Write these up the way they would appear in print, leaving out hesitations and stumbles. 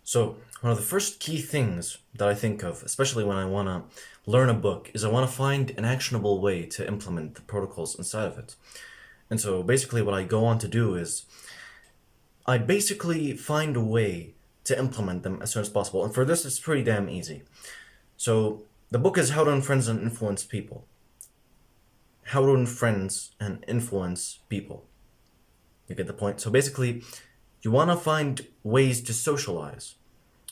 So, one of the first key things that I think of, especially when I want to learn a book, is I want to find an actionable way to implement the protocols inside of it. And so, basically, what I go on to do is I basically find a way to implement them as soon as possible. And for this, it's pretty damn easy. So, the book is How to Influence and Influence People. How to Influence and Influence People. You get the point? So, basically, you want to find ways to socialize.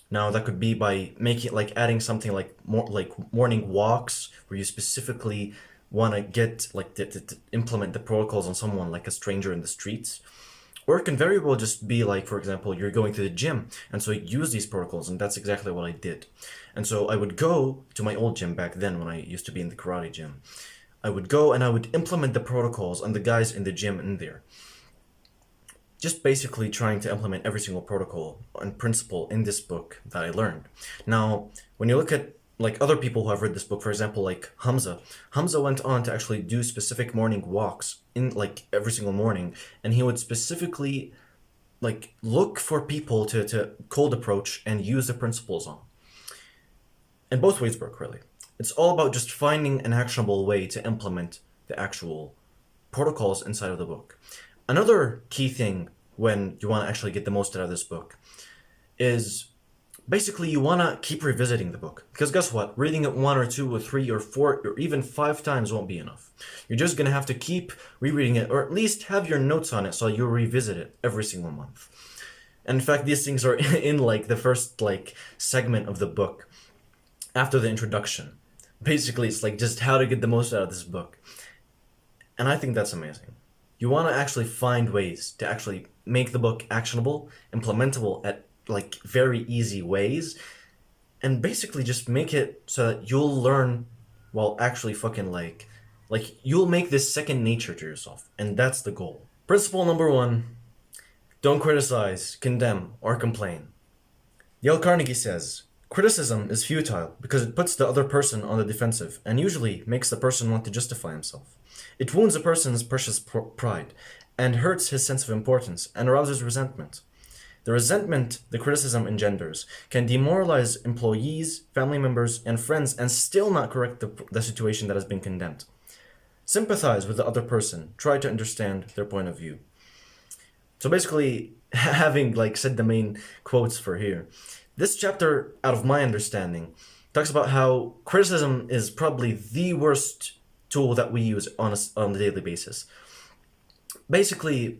Now that could be by making like adding something like more like morning walks where you specifically want to get like to implement the protocols on someone like a stranger in the streets. Or it can very well just be like, for example, you're going to the gym and so you use these protocols, and that's exactly what I did. And so I would go to my old gym back then when I used to be in the karate gym. I would go and I would implement the protocols on the guys in the gym in there, just basically trying to implement every single protocol and principle in this book that I learned. Now, when you look at like other people who have read this book, for example, like Hamza went on to actually do specific morning walks in like every single morning, and he would specifically like look for people to cold approach and use the principles on. And both ways work really. It's all about just finding an actionable way to implement the actual protocols inside of the book. Another key thing when you want to actually get the most out of this book is basically you want to keep revisiting the book. Because guess what? Reading it one or two or three or four or even five times won't be enough. You're just going to have to keep rereading it, or at least have your notes on it so you revisit it every single month. And in fact, these things are in like the first like segment of the book after the introduction. Basically, it's like just how to get the most out of this book. And I think that's amazing. You want to actually find ways to actually make the book actionable, implementable at like very easy ways, and basically just make it so that you'll learn while actually fucking like you'll make this second nature to yourself, and that's the goal. Principle number 1, don't criticize, condemn, or complain. Dale Carnegie says, criticism is futile because it puts the other person on the defensive and usually makes the person want to justify himself. It wounds a person's precious pride and hurts his sense of importance and arouses resentment. The resentment the criticism engenders can demoralize employees, family members, and friends and still not correct the situation that has been condemned. Sympathize with the other person. Try to understand their point of view. So basically, having like said the main quotes for here, this chapter, out of my understanding, talks about how criticism is probably the worst tool that we use on a daily basis. Basically,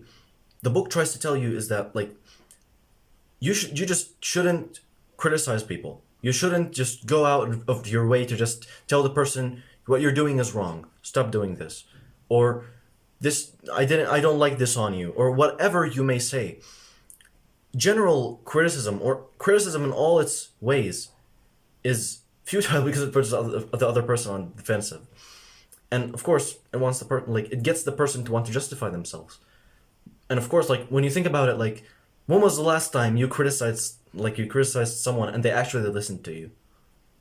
the book tries to tell you is that like you just shouldn't criticize people. You shouldn't just go out of your way to just tell the person what you're doing is wrong. Stop doing this, or this I don't like this on you, or whatever you may say. General criticism or criticism in all its ways is futile because it puts the other person on the defensive. And of course, it wants the person like it gets the person to want to justify themselves. And of course, like when you think about it, like when was the last time you criticized someone and they actually listened to you?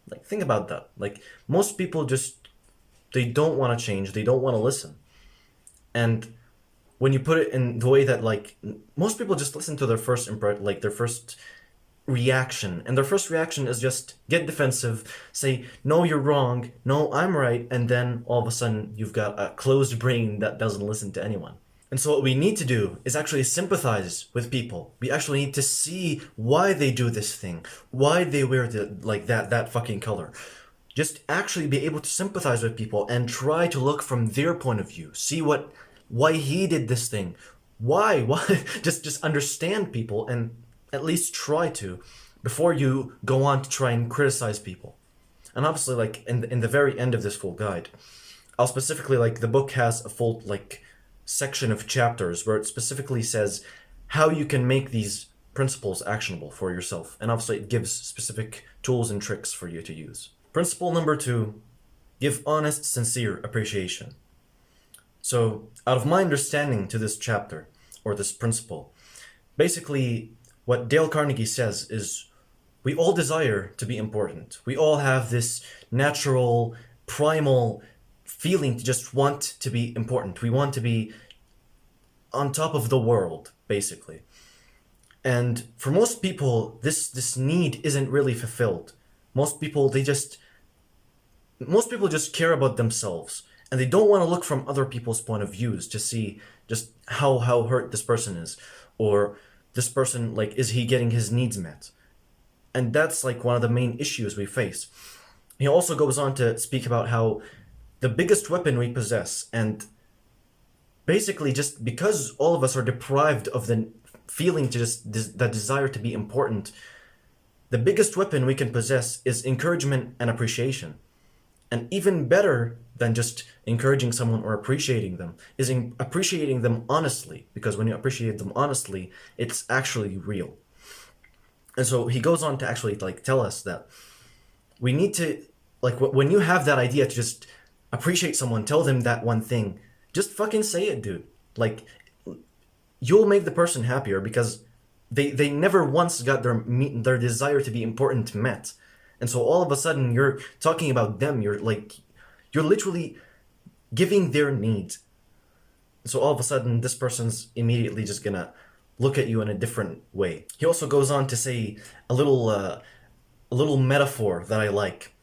Like think about that. Like most people just they don't want to change, they don't want to listen. And when you put it in the way that like most people just listen to their first their first reaction, and their first reaction is just get defensive, say no you're wrong, no I'm right, and then all of a sudden you've got a closed brain that doesn't listen to anyone. And so what we need to do is actually sympathize with people. We actually need to see why they do this thing, why they wear that fucking color. Just actually be able to sympathize with people and try to look from their point of view, see why he did this thing, why just understand people and at least try to before you go on to try and criticize people. And obviously like in the very end of this full guide, I'll specifically like the book has a full like section of chapters where it specifically says how you can make these principles actionable for yourself, and obviously it gives specific tools and tricks for you to use. Principle number 2, give honest, sincere appreciation. So, out of my understanding to this chapter, or this principle, basically what Dale Carnegie says is we all desire to be important. We all have this natural, primal feeling to just want to be important. We want to be on top of the world, basically. And for most people, this need isn't really fulfilled. Most people they just most people just care about themselves, and they don't want to look from other people's point of views to see just how hurt this person is, or this person, like, is he getting his needs met? And that's like one of the main issues we face. He also goes on to speak about how the biggest weapon we possess, and basically just because all of us are deprived of the feeling to just that desire to be important, the biggest weapon we can possess is encouragement and appreciation. And even better than just encouraging someone or appreciating them is appreciating them honestly, because when you appreciate them honestly, it's actually real. And so he goes on to actually like tell us that we need to, like, when you have that idea to just appreciate someone, tell them that one thing, just fucking say it, dude. Like, you'll make the person happier because they never once got their desire to be important met. And so all of a sudden you're talking about them, you're literally giving their needs. So all of a sudden this person's immediately just gonna look at you in a different way. He also goes on to say a little metaphor that I like.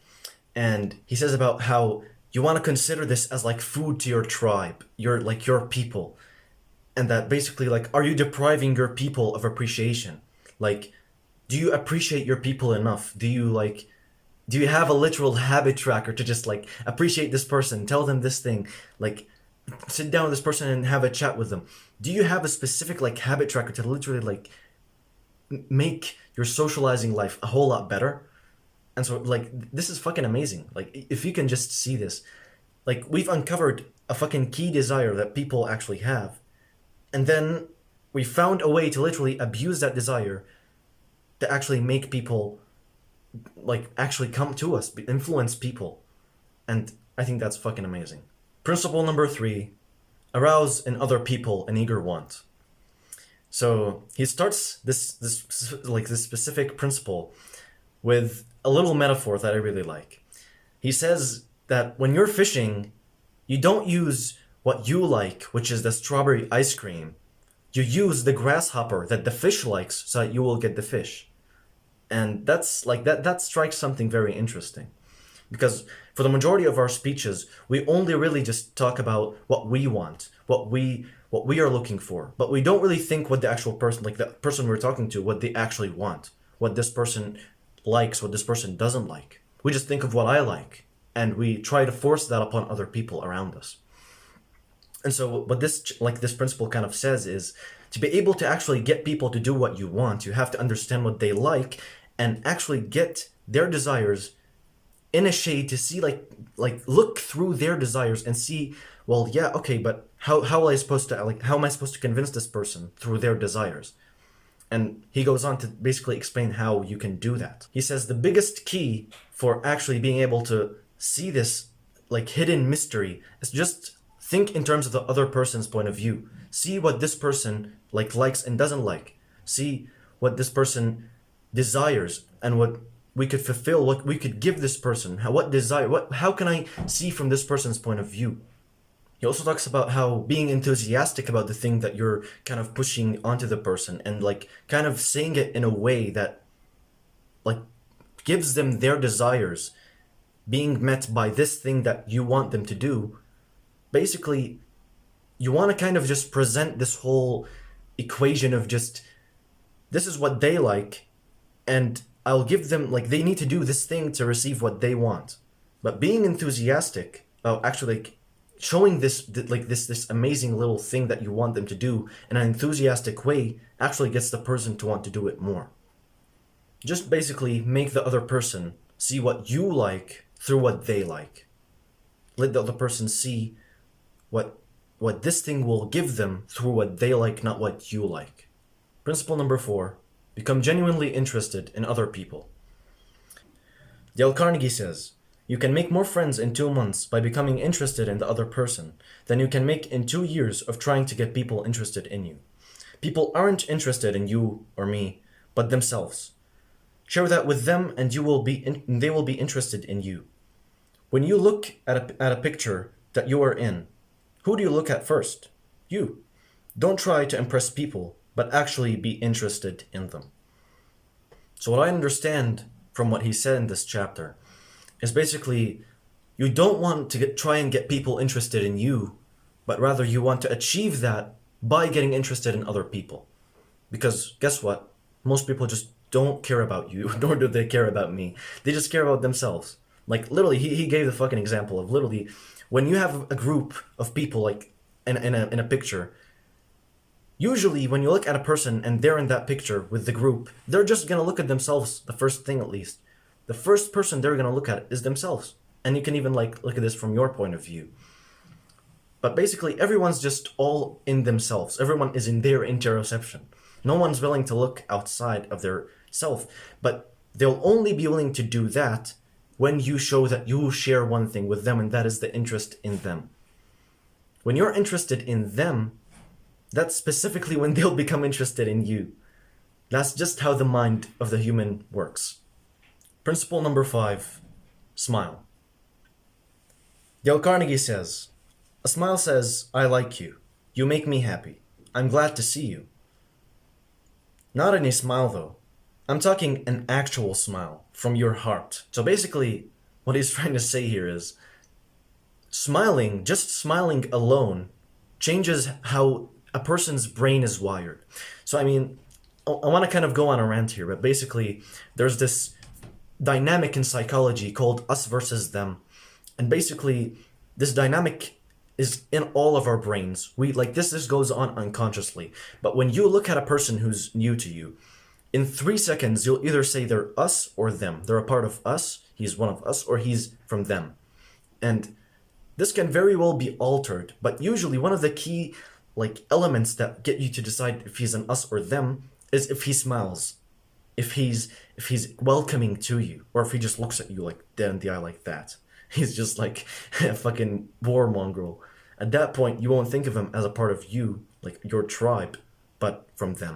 And he says about how you want to consider this as like food to your tribe, your people. And that basically, like, are you depriving your people of appreciation? Like, do you appreciate your people enough? Do you have a literal habit tracker to just like appreciate this person, tell them this thing, like sit down with this person and have a chat with them? Do you have a specific like habit tracker to literally like make your socializing life a whole lot better? And so like this is fucking amazing. Like, if you can just see this, like, we've uncovered a fucking key desire that people actually have. And then we found a way to literally abuse that desire to actually make people like actually come to us, influence people. And I think that's fucking amazing. Principle number 3, arouse in other people an eager want. So he starts this specific principle with a little metaphor that I really like. He says that when you're fishing, you don't use what you like, which is the strawberry ice cream. You use the grasshopper that the fish likes so that you will get the fish. And that's like that strikes something very interesting. Because for the majority of our speeches, we only really just talk about what we want, what we are looking for. But we don't really think what the actual person, like the person we're talking to, what they actually want, what this person likes, what this person doesn't like. We just think of what I like, and we try to force that upon other people around us. And so what this principle kind of says is, to be able to actually get people to do what you want, you have to understand what they like and actually get their desires in a shade to see, like look through their desires and see, well, yeah, okay, but how am I supposed to convince this person through their desires? And he goes on to basically explain how you can do that. He says the biggest key for actually being able to see this like hidden mystery is just think in terms of the other person's point of view. See what this person like likes and doesn't like. See what this person desires and what we could fulfill, what we could give this person. How can I see from this person's point of view? He also talks about how being enthusiastic about the thing that you're kind of pushing onto the person and like kind of saying it in a way that like gives them their desires being met by this thing that you want them to do. Basically, you want to kind of just present this whole equation of just, this is what they like, and I'll give them, like, they need to do this thing to receive what they want. But being enthusiastic about actually like showing this amazing little thing that you want them to do in an enthusiastic way actually gets the person to want to do it more. Just basically make the other person see what you like through what they like. Let the other person see what this thing will give them through what they like, not what you like. Principle number 4, become genuinely interested in other people. Dale Carnegie says, you can make more friends in 2 months by becoming interested in the other person than you can make in 2 years of trying to get people interested in you. People aren't interested in you or me, but themselves. Share that with them and they will be interested in you. When you look at a picture that you are in, who do you look at first? You. Don't try to impress people. but actually be interested in them. So what I understand from what he said in this chapter is basically you don't want to try and get people interested in you, but rather you want to achieve that by getting interested in other people. Because guess what? Most people just don't care about you, nor do they care about me. They just care about themselves. Like literally, he gave the fucking example of literally when you have a group of people like in a picture. Usually, when you look at a person and they're in that picture with the group, they're just gonna look at themselves. The first thing, at least, the first person they're gonna look at is themselves. And you can even like look at this from your point of view. But basically, everyone's just all in themselves. Everyone is in their interoception. No one's willing to look outside of their self. But they'll only be willing to do that when you show that you share one thing with them, and that is the interest in them. When you're interested in them, that's specifically when they'll become interested in you. That's just how the mind of the human works. Principle number 5, smile. Dale Carnegie says, a smile says, I like you. You make me happy. I'm glad to see you. Not any smile though. I'm talking an actual smile from your heart. So basically, what he's trying to say here is, smiling, just smiling alone, changes how a person's brain is wired. So I mean, I want to kind of go on a rant here, but basically, there's this dynamic in psychology called us versus them. And basically, this dynamic is in all of our brains. We like this goes on unconsciously. But when you look at a person who's new to you, in 3 seconds, you'll either say they're us or them. They're a part of us, he's one of us, or he's from them. And this can very well be altered, but usually one of the key elements that get you to decide if he's an us or them is if he smiles, if he's welcoming to you, or if he just looks at you like dead in the eye like that. He's just like a fucking war mongrel. At that point, you won't think of him as a part of you, like your tribe, but from them.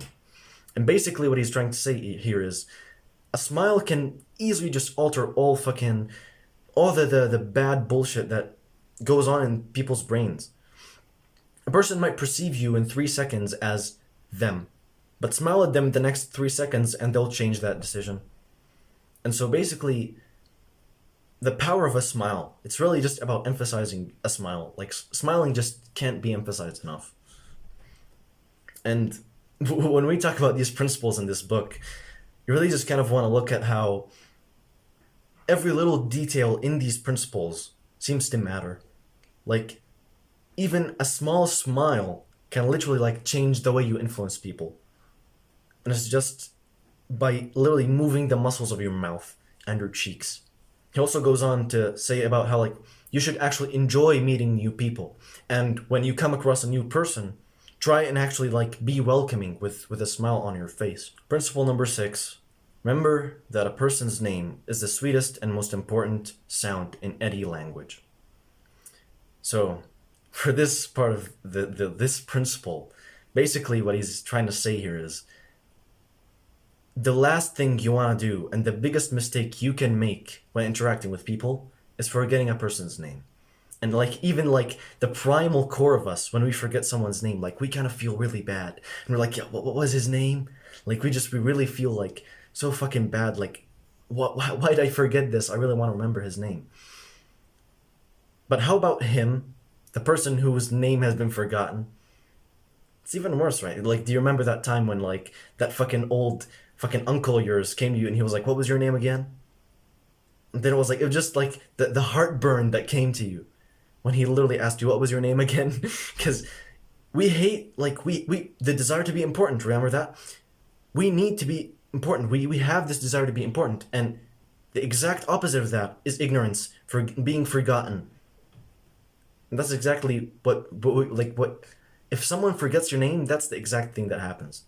And basically what he's trying to say here is a smile can easily just alter all the bad bullshit that goes on in people's brains. A person might perceive you in 3 seconds as them, but smile at them the next 3 seconds and they'll change that decision. And so basically, the power of a smile, it's really just about emphasizing a smile. Like, smiling just can't be emphasized enough. And when we talk about these principles in this book, you really just kind of want to look at how every little detail in these principles seems to matter. Like, even a small smile can literally change the way you influence people. And it's just by literally moving the muscles of your mouth and your cheeks. He also goes on to say about how you should actually enjoy meeting new people. And when you come across a new person, try and actually be welcoming with a smile on your face. Principle number 6, remember that a person's name is the sweetest and most important sound in any language. So, for this part of this principle, basically what he's trying to say here is the last thing you want to do and the biggest mistake you can make when interacting with people is forgetting a person's name. And even the primal core of us, when we forget someone's name, we kind of feel really bad. And we're like, yeah, what was his name? We really feel so fucking bad. Why did I forget this? I really want to remember his name. But how about him, the person whose name has been forgotten? It's even worse, right? Do you remember that time when that fucking old fucking uncle of yours came to you and he was like, what was your name again? And then it was just the heartburn that came to you when he literally asked you what was your name again. Because we hate we the desire to be important. Remember that? We need to be important. We have this desire to be important, and the exact opposite of that is ignorance, for being forgotten. And that's exactly what if someone forgets your name, that's the exact thing that happens.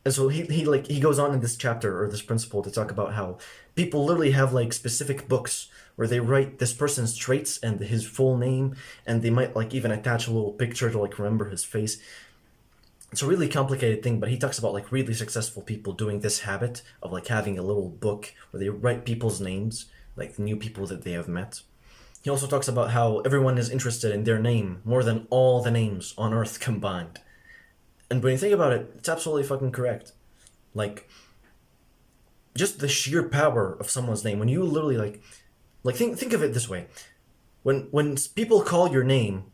And so he goes on in this chapter or this principle to talk about how people literally have specific books where they write this person's traits and his full name, and they might even attach a little picture to remember his face. It's a really complicated thing, but he talks about really successful people doing this habit of having a little book where they write people's names, the new people that they have met. He also talks about how everyone is interested in their name more than all the names on earth combined. And when you think about it, it's absolutely fucking correct. Like, just the sheer power of someone's name. When you literally think of it this way. When people call your name,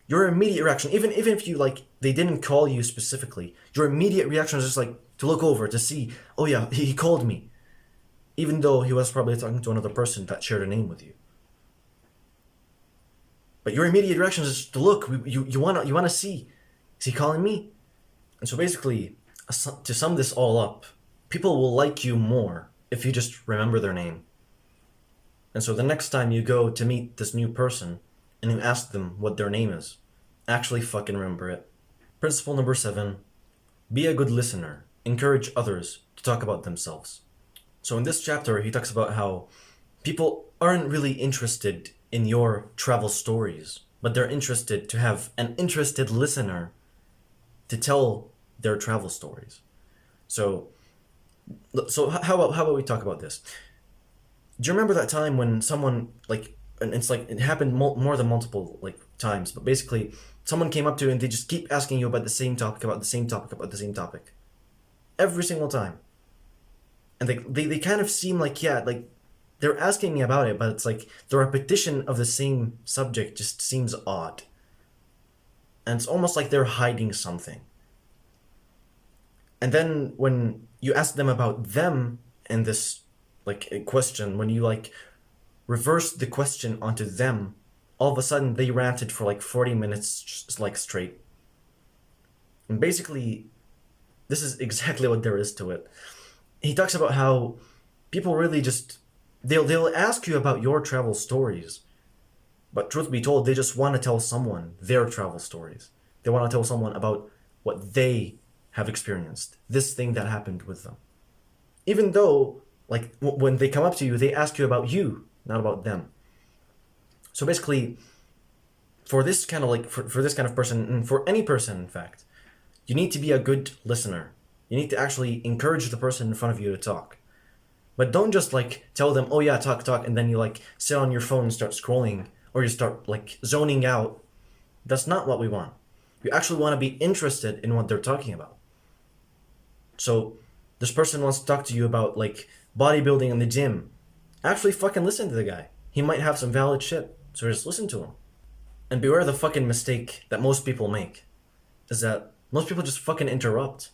your immediate reaction, even if you like they didn't call you specifically, your immediate reaction is just like to look over to see, oh yeah, he called me, even though he was probably talking to another person that shared a name with you. But your immediate reaction is to look. You wanna see, is he calling me? And so basically, to sum this all up, people will like you more if you just remember their name. And so the next time you go to meet this new person and you ask them what their name is, actually fucking remember it. Principle number 7, be a good listener. Encourage others to talk about themselves. So in this chapter, he talks about how people aren't really interested in your travel stories, but they're interested to have an interested listener to tell their travel stories. So how about we talk about this? Do you remember that time when someone and it's like it happened more than multiple times, but basically someone came up to you and they just keep asking you about the same topic, about the same topic, about the same topic, every single time, and they kind of seem like they're asking me about it, but it's like the repetition of the same subject just seems odd, and it's almost like they're hiding something. And then when you ask them about them in this question, when you reverse the question onto them, all of a sudden they ranted for 40 minutes just straight. And basically, this is exactly what there is to it. He talks about how people really just they'll ask you about your travel stories, but truth be told, they just want to tell someone their travel stories. They want to tell someone about what they have experienced, this thing that happened with them. Even though when they come up to you, they ask you about you, not about them. So basically, for this kind of for this kind of person, and for any person in fact, you need to be a good listener. You need to actually encourage the person in front of you to talk. But don't just tell them, oh yeah, talk, and then you sit on your phone and start scrolling, or you start zoning out. That's not what we want. You actually want to be interested in what they're talking about. So this person wants to talk to you about bodybuilding in the gym. Actually fucking listen to the guy. He might have some valid shit, so just listen to him. And beware the fucking mistake that most people make, is that most people just fucking interrupt.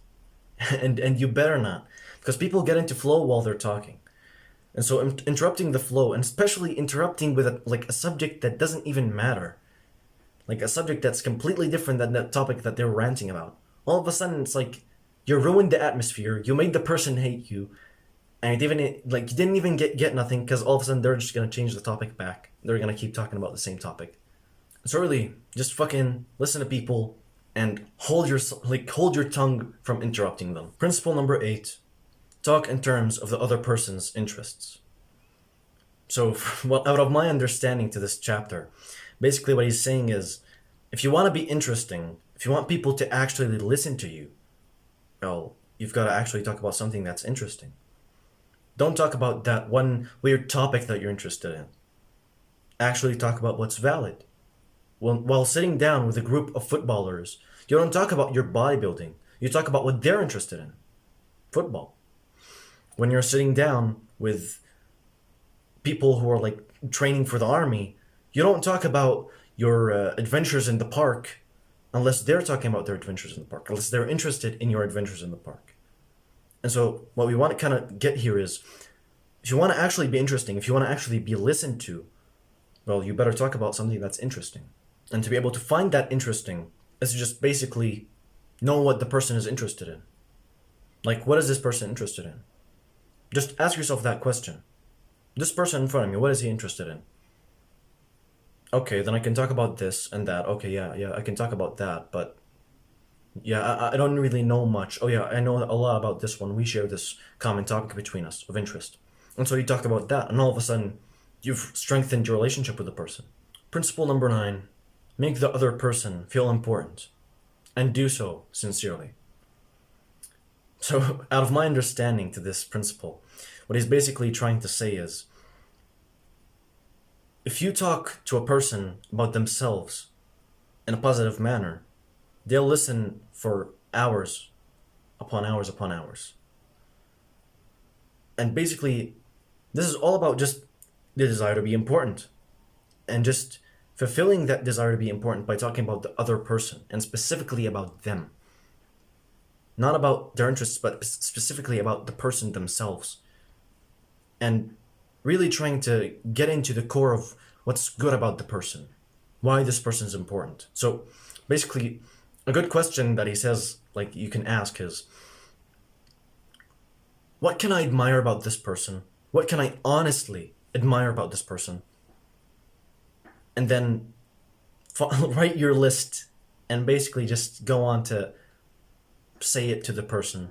and you better not, because people get into flow while they're talking. And so interrupting the flow, and especially interrupting with a subject that doesn't even matter, a subject that's completely different than that topic that they're ranting about, all of a sudden it's you ruined the atmosphere, you made the person hate you, and you didn't even get nothing, because all of a sudden they're just gonna change the topic back. They're gonna keep talking about the same topic. So really, just fucking listen to people and hold your tongue from interrupting them. Principle number 8, talk in terms of the other person's interests. So, out of my understanding to this chapter, basically what he's saying is, if you want to be interesting, if you want people to actually listen to you, well, you've got to actually talk about something that's interesting. Don't talk about that one weird topic that you're interested in. Actually talk about what's valid. While sitting down with a group of footballers, you don't talk about your bodybuilding. You talk about what they're interested in. Football. When you're sitting down with people who are training for the army, you don't talk about your adventures in the park unless they're talking about their adventures in the park, unless they're interested in your adventures in the park. And so what we want to kind of get here is, if you want to actually be interesting, if you want to actually be listened to, well, you better talk about something that's interesting. And to be able to find that interesting is to just basically know what the person is interested in. What is this person interested in? Just ask yourself that question. This person in front of me, what is he interested in? Okay, then I can talk about this and that. Okay, yeah, I can talk about that, but yeah, I don't really know much. Oh yeah, I know a lot about this one. We share this common topic between us of interest. And so you talk about that, and all of a sudden, you've strengthened your relationship with the person. Principle number 9, make the other person feel important, and do so sincerely. So, out of my understanding to this principle, what he's basically trying to say is, if you talk to a person about themselves in a positive manner, they'll listen for hours upon hours upon hours. And basically, this is all about just the desire to be important and just fulfilling that desire to be important by talking about the other person and specifically about them. Not about their interests, but specifically about the person themselves. And really trying to get into the core of what's good about the person, why this person is important. So basically, a good question that he says, like, you can ask is, what can I admire about this person? What can I honestly admire about this person? And then write your list and basically just go on to say it to the person.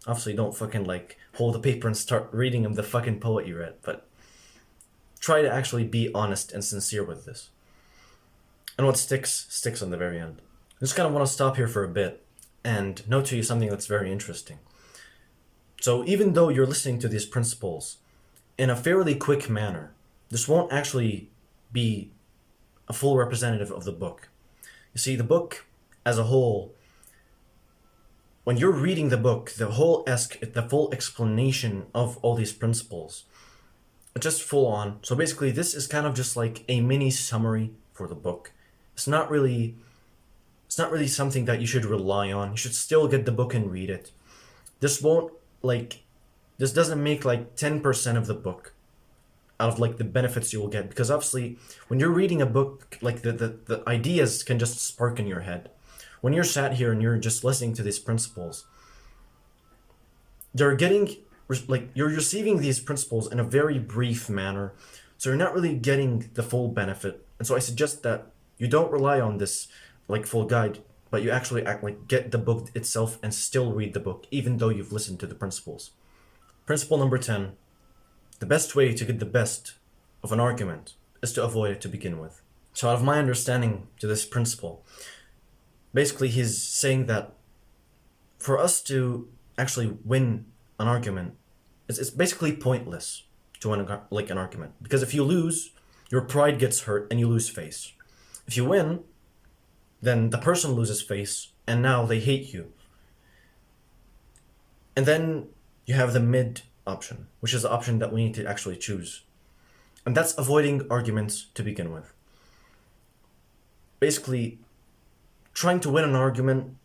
Obviously, don't fucking like hold the paper and start reading him the fucking poet you read, but try to actually be honest and sincere with this. And what sticks on the very end. I just kind of want to stop here for a bit and note to you something that's very interesting. So even though you're listening to these principles in a fairly quick manner, this won't actually be a full representative of the book. You see, the book as a whole, when you're reading the book, the full explanation of all these principles, it's just full on. So basically, this is kind of just like a mini summary for the book. It's not really something that you should rely on. You should still get the book and read it. This doesn't make like 10% of the book out of like the benefits you will get, because obviously when you're reading a book, like the ideas can just spark in your head. When you're sat here and you're just listening to these principles, you're receiving these principles in a very brief manner, so you're not really getting the full benefit. And so I suggest that you don't rely on this like full guide, but you actually get the book itself and still read the book, even though you've listened to the principles. Principle number 10, the best way to get the best of an argument is to avoid it to begin with. So out of my understanding to this principle, basically he's saying that for us to actually win an argument, it's basically pointless to win an argument. Because if you lose, your pride gets hurt and you lose face. If you win, then the person loses face and now they hate you. And then you have the mid option, which is the option that we need to actually choose. And that's avoiding arguments to begin with. Basically, trying to win an argument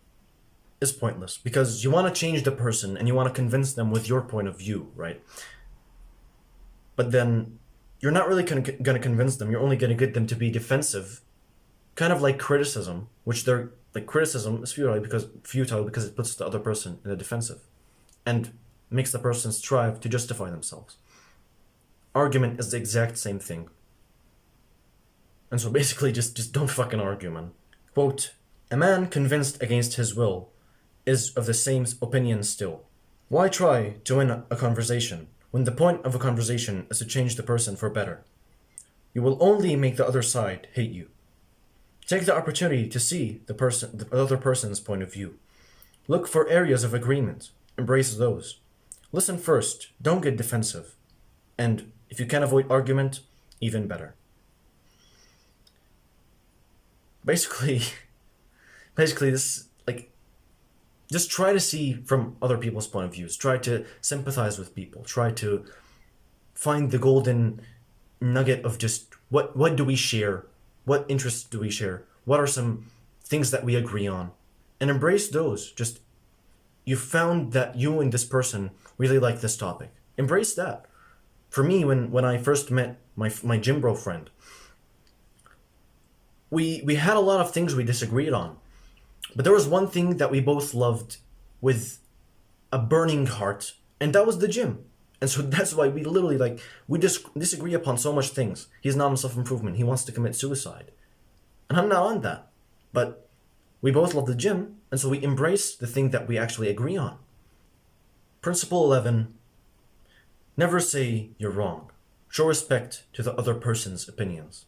is pointless because you want to change the person and you want to convince them with your point of view, right? But then you're not really going to convince them. You're only going to get them to be defensive, kind of like criticism, which they're like criticism is futile because it puts the other person in the defensive and makes the person strive to justify themselves. Argument is the exact same thing. And so basically just don't fucking argue, man. Quote, "A man convinced against his will is of the same opinion still. Why try to win a conversation when the point of a conversation is to change the person for better? You will only make the other side hate you. Take the opportunity to see the other person's point of view. Look for areas of agreement. Embrace those. Listen first. Don't get defensive. And if you can avoid argument, even better." Basically this, like, just try to see from other people's point of views. Try to sympathize with people. Try to find the golden nugget of just what do we share? What interests do we share? What are some things that we agree on? And embrace those. Just, you found that you and this person really like this topic. Embrace that. For me, when I first met my gym bro friend, we had a lot of things we disagreed on. But there was one thing that we both loved with a burning heart, and that was the gym. And so that's why we literally, we disagree upon so much things. He's not on self-improvement. He wants to commit suicide. And I'm not on that. But we both love the gym, and so we embrace the thing that we actually agree on. Principle 11, never say you're wrong. Show respect to the other person's opinions.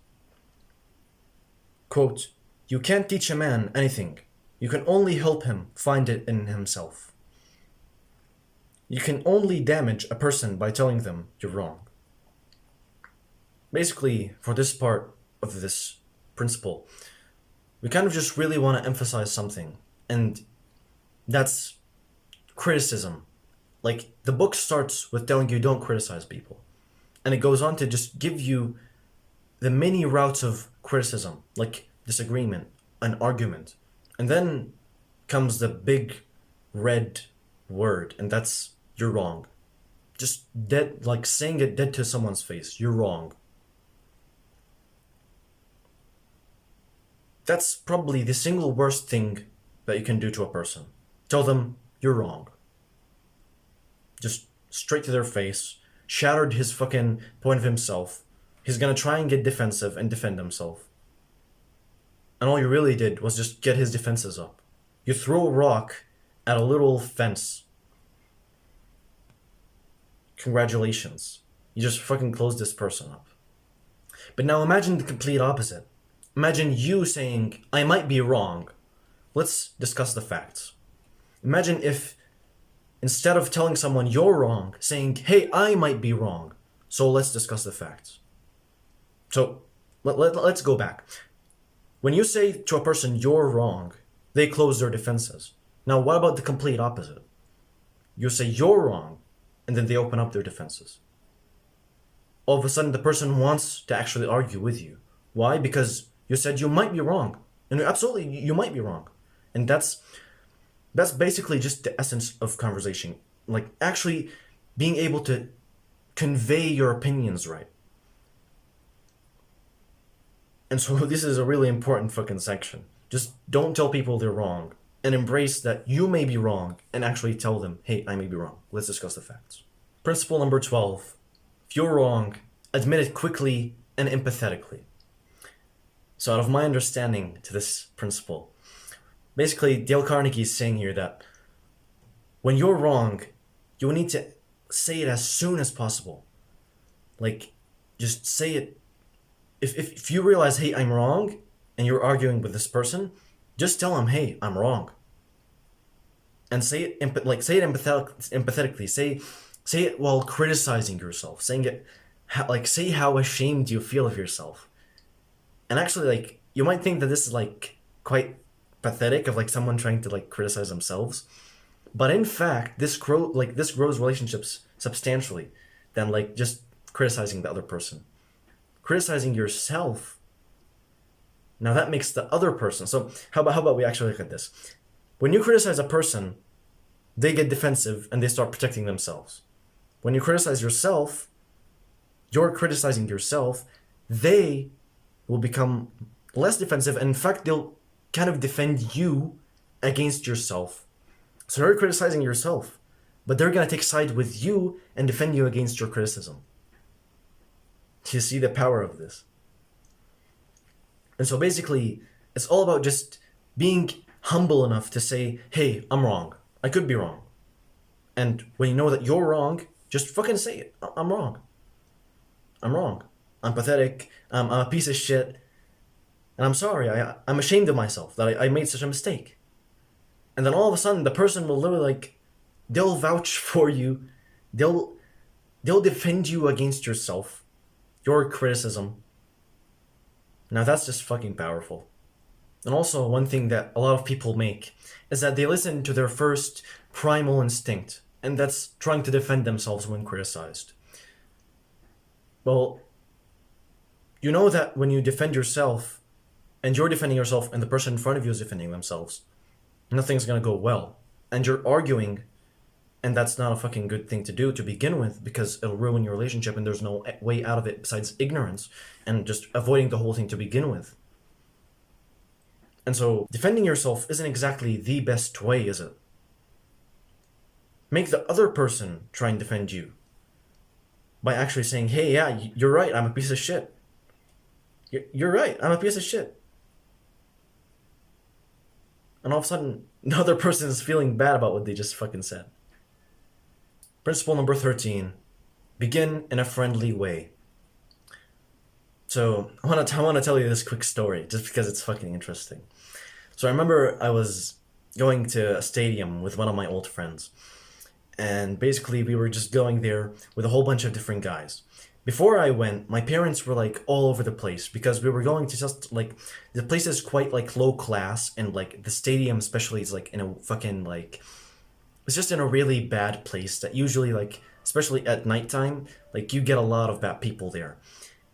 Quote, "You can't teach a man anything. You can only help him find it in himself. You can only damage a person by telling them you're wrong." Basically, for this part of this principle, we kind of just really want to emphasize something. And That's criticism. Like, the book starts with telling you don't criticize people. And it goes on to just give you the many routes of criticism, like disagreement, an argument. And then comes the big red word, and that's you're wrong. Just dead, like saying it dead to someone's face. You're wrong. That's probably the single worst thing that you can do to a person. Tell them you're wrong. Just straight to their face, shattered his fucking point of himself. He's gonna try and get defensive and defend himself. And all you really did was just get his defenses up. You throw a rock at a little fence. Congratulations. You just fucking closed this person up. But now imagine the complete opposite. Imagine you saying, I might be wrong. Let's discuss the facts. Imagine if, instead of telling someone you're wrong, saying, hey, I might be wrong. So let's discuss the facts. So let's go back. When you say to a person you're wrong, they close their defenses. Now what about the complete opposite? You say you're wrong, and then they open up their defenses. All of a sudden the person wants to actually argue with you. Why? Because you said you might be wrong. And absolutely, you might be wrong. And that's basically just the essence of conversation. Like, actually being able to convey your opinions right. And so this is a really important fucking section. Just don't tell people they're wrong, and embrace that you may be wrong, and actually tell them, hey, I may be wrong. Let's discuss the facts. Principle number 12. If you're wrong, admit it quickly and empathetically. So out of my understanding to this principle, basically Dale Carnegie is saying here that when you're wrong, you need to say it as soon as possible. Like, just say it. If you realize, hey, I'm wrong, and you're arguing with this person, just tell them, hey, I'm wrong. And say it empathetically. Say it while criticizing yourself. Saying it, say how ashamed you feel of yourself. And actually, like, you might think that this is like quite pathetic of like someone trying to like criticize themselves, but in fact, this grows relationships substantially than like just criticizing the other person. Criticizing yourself, now that makes the other person. So how about we actually look at this? When you criticize a person, they get defensive and they start protecting themselves. When you criticize yourself, you're criticizing yourself, they will become less defensive, and in fact they'll kind of defend you against yourself. So you're criticizing yourself, but they're gonna take side with you and defend you against your criticism. Do you see the power of this? And so basically, it's all about just being humble enough to say, hey, I'm wrong. I could be wrong. And when you know that you're wrong, just fucking say it. I'm wrong. I'm wrong. I'm pathetic. I'm a piece of shit. And I'm sorry. I'm ashamed of myself that I made such a mistake. And then all of a sudden, the person will literally they'll vouch for you. They'll defend you against yourself, your criticism. Now that's just fucking powerful. And also, one thing that a lot of people make is that they listen to their first primal instinct, and that's trying to defend themselves when criticized. Well, you know that when you defend yourself, and you're defending yourself, and the person in front of you is defending themselves, nothing's gonna go well. And you're arguing, and that's not a fucking good thing to do to begin with, because it'll ruin your relationship, and there's no way out of it besides ignorance and just avoiding the whole thing to begin with. And so defending yourself isn't exactly the best way, is it? Make the other person try and defend you by actually saying, hey, yeah, you're right, I'm a piece of shit. You're right, I'm a piece of shit. And all of a sudden, the other person is feeling bad about what they just fucking said. Principle number 13, begin in a friendly way. So I want to tell you this quick story just because it's fucking interesting. So I remember I was going to a stadium with one of my old friends, and basically we were just going there with a whole bunch of different guys. Before I went, my parents were like all over the place because we were going to just like the place is quite like low class, and like the stadium especially is like in a fucking like it's just in a really bad place that usually like especially at nighttime like you get a lot of bad people there.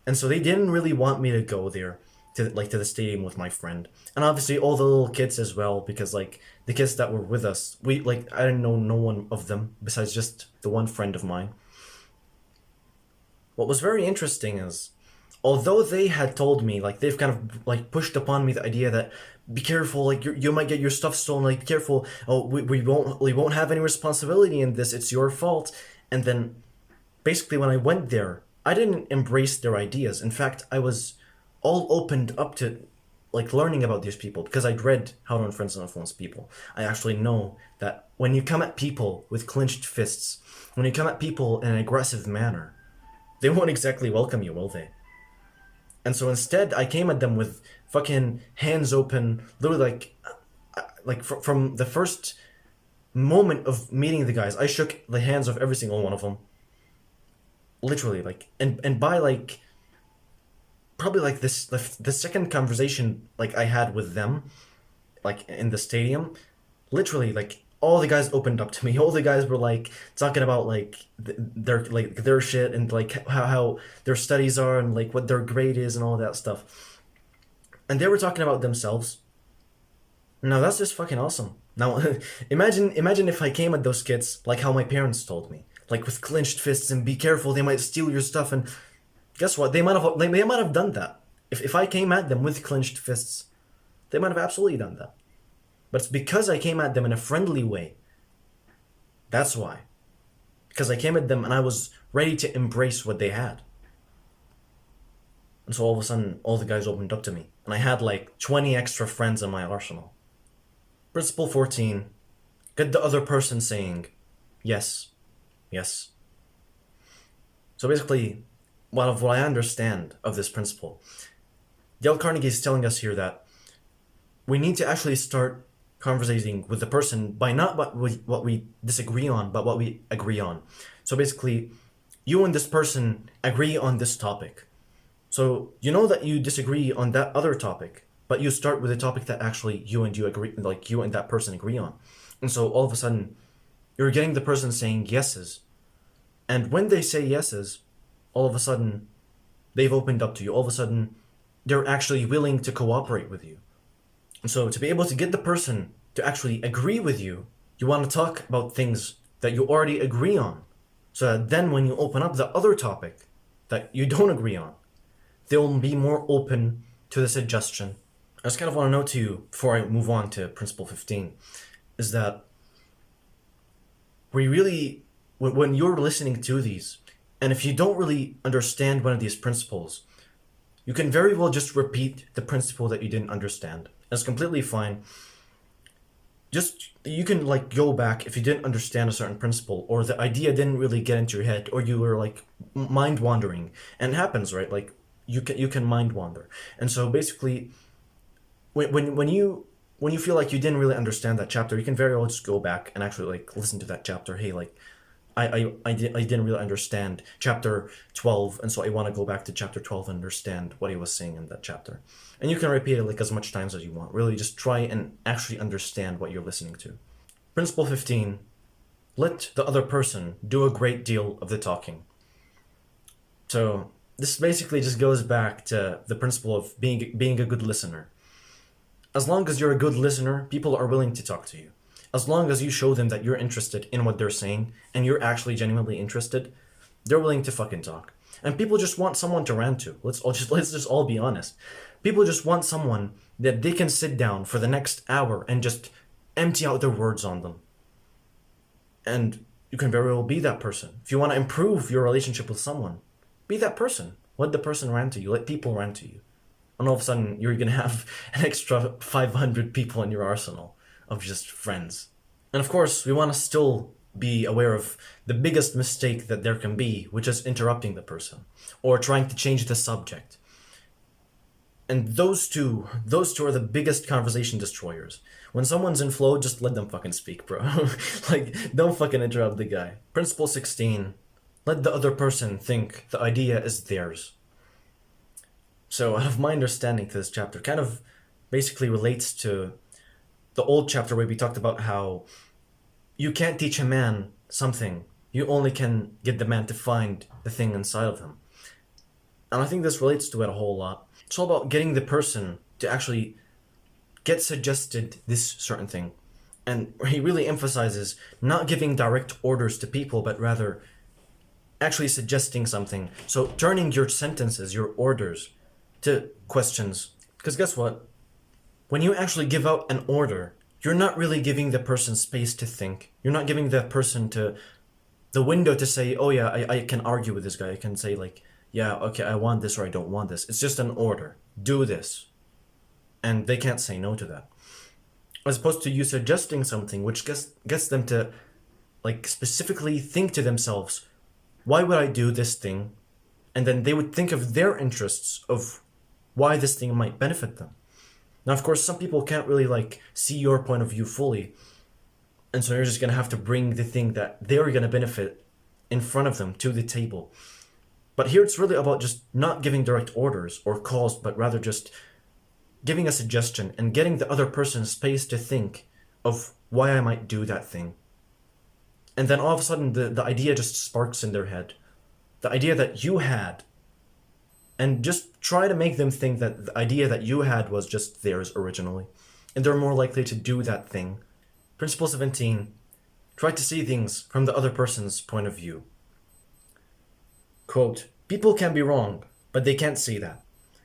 And so they didn't really want me to go there to the stadium with my friend. And obviously all the little kids as well, because like the kids that were with us, we like I didn't know no one of them besides just the one friend of mine. What was very interesting is, although they had told me, like they've kind of like pushed upon me the idea that be careful, like you might get your stuff stolen, like be careful. Oh, we won't have any responsibility in this. It's your fault. And then basically when I went there, I didn't embrace their ideas. In fact, I was all opened up to like learning about these people because I'd read How to Influence and Influence People. I actually know that when you come at people with clenched fists, when you come at people in an aggressive manner, they won't exactly welcome you, will they? And so instead, I came at them with fucking hands open, literally from the first moment of meeting the guys, I shook the hands of every single one of them. Literally, like, and by like probably like this the second conversation like I had with them, like in the stadium, literally like all the guys opened up to me. All the guys were like talking about like their shit and like how their studies are and like what their grade is and all that stuff. And they were talking about themselves. Now that's just fucking awesome. Now imagine if I came at those kids like how my parents told me, like with clenched fists and be careful, they might steal your stuff. And guess what? They might have done that. If I came at them with clenched fists, they might have absolutely done that. But it's because I came at them in a friendly way. That's why. Because I came at them and I was ready to embrace what they had. And so all of a sudden, all the guys opened up to me. And I had like 20 extra friends in my arsenal. Principle 14. Get the other person saying, yes, yes. So basically, what I understand of this principle, Dale Carnegie is telling us here that we need to actually start conversating with the person by not what we disagree on, but what we agree on. So basically, you and this person agree on this topic. So you know that you disagree on that other topic, but you start with a topic that actually you agree, like you and that person agree on. And so all of a sudden, you're getting the person saying yeses. And when they say yeses, all of a sudden, they've opened up to you. All of a sudden, they're actually willing to cooperate with you. And so to be able to get the person to actually agree with you, you want to talk about things that you already agree on. So that then when you open up the other topic that you don't agree on, they'll be more open to the suggestion. I just kind of want to note to you, before I move on to principle 15, is that when you're listening to these, and if you don't really understand one of these principles, you can very well just repeat the principle that you didn't understand. That's completely fine. Just, you can like go back if you didn't understand a certain principle, or the idea didn't really get into your head, or you were like mind wandering. And it happens, right? Like you can mind wander. And so basically, when you feel like you didn't really understand that chapter, you can very well just go back and actually like listen to that chapter. Hey, like I didn't really understand chapter 12, and so I want to go back to chapter 12 and understand what he was saying in that chapter. And you can repeat it like as much times as you want. Really just try and actually understand what you're listening to. Principle 15, let the other person do a great deal of the talking. So this basically just goes back to the principle of being a good listener. As long as you're a good listener, people are willing to talk to you. As long as you show them that you're interested in what they're saying and you're actually genuinely interested, they're willing to fucking talk. And people just want someone to rant to. Let's just all be honest. People just want someone that they can sit down for the next hour and just empty out their words on them. And you can very well be that person. If you want to improve your relationship with someone, be that person. Let the person rant to you. Let people rant to you. And all of a sudden, you're going to have an extra 500 people in your arsenal of just friends. And of course, we want to still be aware of the biggest mistake that there can be, which is interrupting the person or trying to change the subject. And those two are the biggest conversation destroyers. When someone's in flow, just let them fucking speak, bro. Like, don't fucking interrupt the guy. Principle 16, let the other person think the idea is theirs. So out of my understanding to this chapter kind of basically relates to the old chapter where we talked about how you can't teach a man something. You only can get the man to find the thing inside of him. And I think this relates to it a whole lot. It's all about getting the person to actually get suggested this certain thing. And he really emphasizes not giving direct orders to people, but rather actually suggesting something. So turning your sentences, your orders, to questions. Because guess what? When you actually give out an order, you're not really giving the person space to think. You're not giving the person to the window to say, oh yeah, I can argue with this guy. I can say like, yeah, okay, I want this or I don't want this. It's just an order. Do this. And they can't say no to that. As opposed to you suggesting something which gets them to like specifically think to themselves, why would I do this thing? And then they would think of their interests of why this thing might benefit them. Now, of course, some people can't really like see your point of view fully. And so you're just going to have to bring the thing that they're going to benefit in front of them to the table. But here it's really about just not giving direct orders or calls, but rather just giving a suggestion and getting the other person space to think of why I might do that thing. And then all of a sudden the idea just sparks in their head. The idea that you had. And just try to make them think that the idea that you had was just theirs originally. And they're more likely to do that thing. Principle 17. Try to see things from the other person's point of view. Quote, people can be wrong, but they can't see that.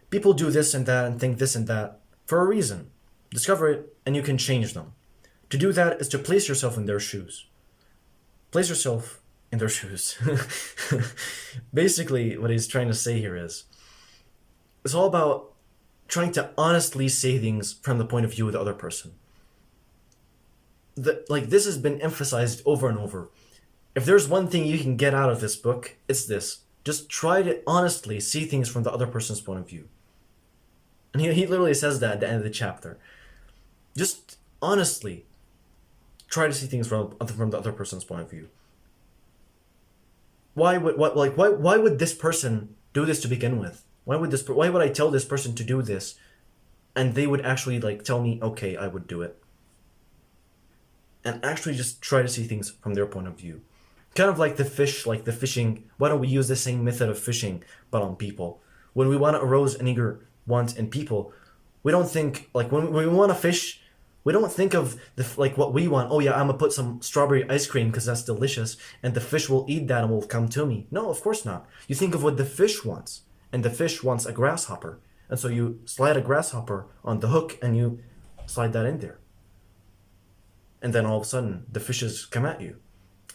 People do this and that and think this and that for a reason. Discover it and you can change them. To do that is to place yourself in their shoes. Place yourself in their shoes. Basically, what he's trying to say here is, it's all about trying to honestly say things from the point of view of the other person. This has been emphasized over and over. If there's one thing you can get out of this book, it's this. Just try to honestly see things from the other person's point of view. And he literally says that at the end of the chapter. Just honestly try to see things from the other person's point of view. Why would this person do this to begin with? Why would I tell this person to do this and they would actually like tell me, okay, I would do it? And actually just try to see things from their point of view. Kind of like the fish, like the fishing. Why don't we use the same method of fishing, but on people? When we want to arouse an eager want in people, we don't think, like when we want to fish, we don't think of what we want. Oh yeah, I'm gonna put some strawberry ice cream because that's delicious, and the fish will eat that and will come to me. No, of course not. You think of what the fish wants, and the fish wants a grasshopper, and so you slide a grasshopper on the hook and you slide that in there. And then all of a sudden, the fishes come at you.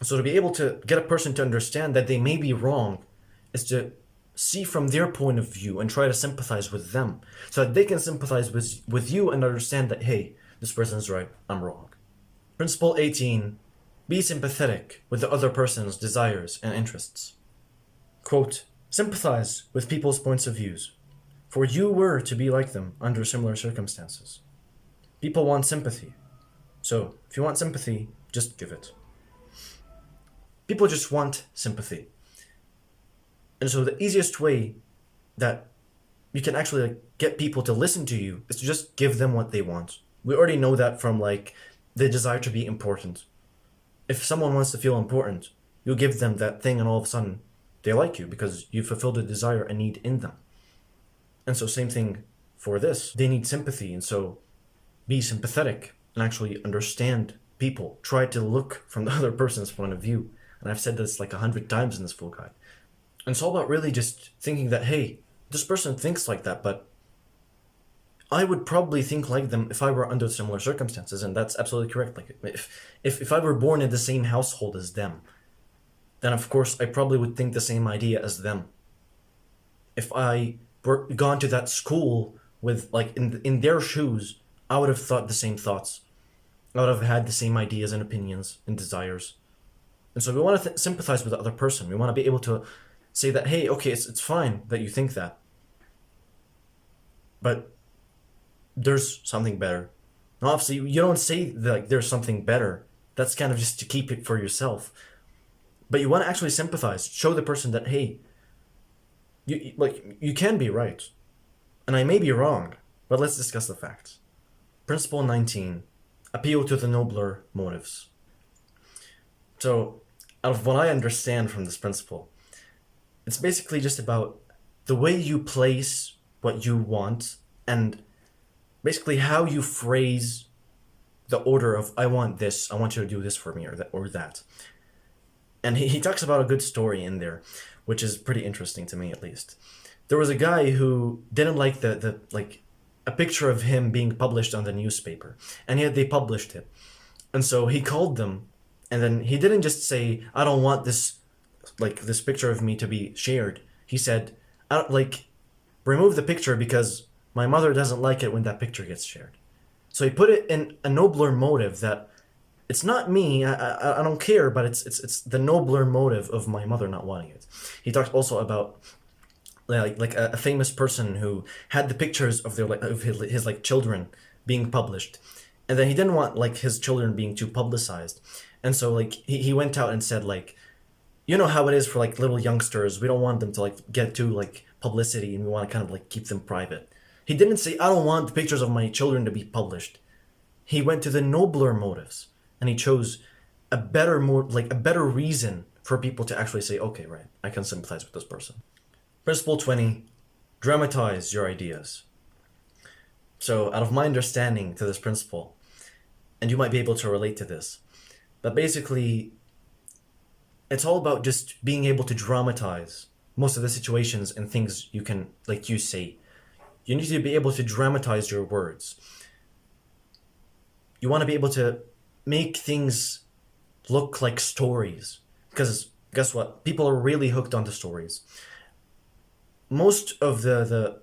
So to be able to get a person to understand that they may be wrong is to see from their point of view and try to sympathize with them so that they can sympathize with you and understand that, hey, this person's right, I'm wrong. Principle 18, be sympathetic with the other person's desires and interests. Quote, sympathize with people's points of views, for you were to be like them under similar circumstances. People want sympathy. So, if you want sympathy, just give it. People just want sympathy. And so the easiest way that you can actually get people to listen to you is to just give them what they want. We already know that from the desire to be important. If someone wants to feel important, you give them that thing and all of a sudden they like you because you fulfilled a desire, a need in them. And so same thing for this. They need sympathy, and so be sympathetic and actually understand people. Try to look from the other person's point of view. And I've said this 100 times in this full guide. And it's all about really just thinking that, hey, this person thinks like that, but I would probably think like them if I were under similar circumstances, and that's absolutely correct. Like if I were born in the same household as them, then of course I probably would think the same idea as them. If I were gone to that school with in their shoes, I would have thought the same thoughts. I would have had the same ideas and opinions and desires. And so we want to sympathize with the other person. We want to be able to say that, hey, okay, it's fine that you think that, but there's something better. Now, obviously, you don't say that there's something better. That's kind of just to keep it for yourself. but you want to actually sympathize, show the person that, hey, you can be right, and I may be wrong, but let's discuss the facts. Principle 19, appeal to the nobler motives. So, out of what I understand from this principle, it's basically just about the way you place what you want and basically how you phrase the order of, I want this, I want you to do this for me, or that. And he talks about a good story in there, which is pretty interesting to me, at least. There was a guy who didn't like the a picture of him being published on the newspaper, and yet they published it. And so he called them, and then he didn't just say, I don't want this picture of me to be shared. He said, I don't, remove the picture because my mother doesn't like it when that picture gets shared. So he put it in a nobler motive that it's not me, I don't care, but it's the nobler motive of my mother not wanting it. He talked also about a famous person who had the pictures of his children being published, and then he didn't want his children being too publicized, and so he went out and said, you know how it is for little youngsters, we don't want them to get too publicity, and we want to kind of keep them private. He didn't say, I don't want the pictures of my children to be published. He went to the nobler motives, and he chose a better reason for people to actually say, okay, right, I can sympathize with this person. Principle 20, dramatize your ideas. So out of my understanding to this principle, and you might be able to relate to this, but basically it's all about just being able to dramatize most of the situations and things you can, you say. You need to be able to dramatize your words. You want to be able to make things look like stories, because guess what? People are really hooked onto stories. Most of the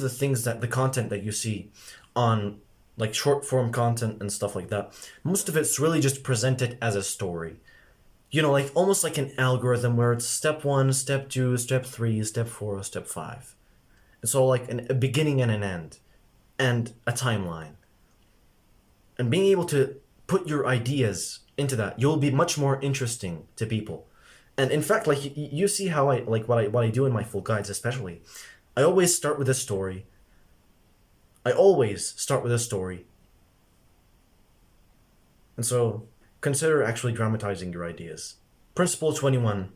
things that the content that you see on short form content and stuff like that, most of it's really just presented as a story. Almost like an algorithm where it's step 1, step 2, step 3, step 4, step 5. It's all a beginning and an end, and a timeline. And being able to put your ideas into that, you'll be much more interesting to people. And in fact, you see how I what I do in my full guides, especially. I always start with a story. And so consider actually dramatizing your ideas. Principle 21,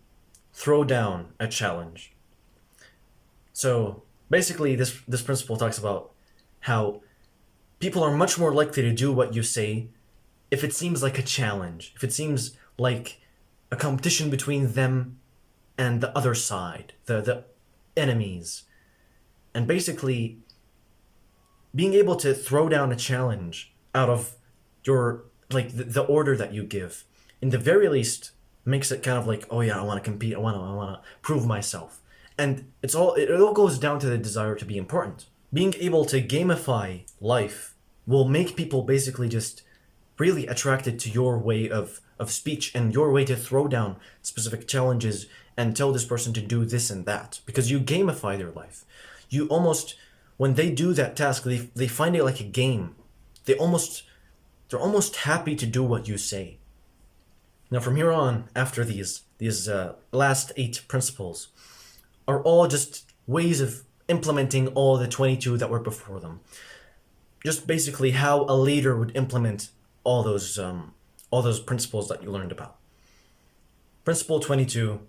throw down a challenge. So basically this principle talks about how people are much more likely to do what you say if it seems like a challenge, if it seems like a competition between them and the other side, the enemies. And basically, being able to throw down a challenge out of your, the order that you give, in the very least, makes it kind of oh yeah, I want to compete, I want to prove myself. And it all goes down to the desire to be important. Being able to gamify life will make people basically just really attracted to your way of speech and your way to throw down specific challenges and tell this person to do this and that, because you gamify their life. You almost, when they do that task, they find it like a game. They're almost happy to do what you say. Now from here on, after these last 8 principles are all just ways of implementing all the 22 that were before them. Just basically how a leader would implement all those principles that you learned about. Principle 22,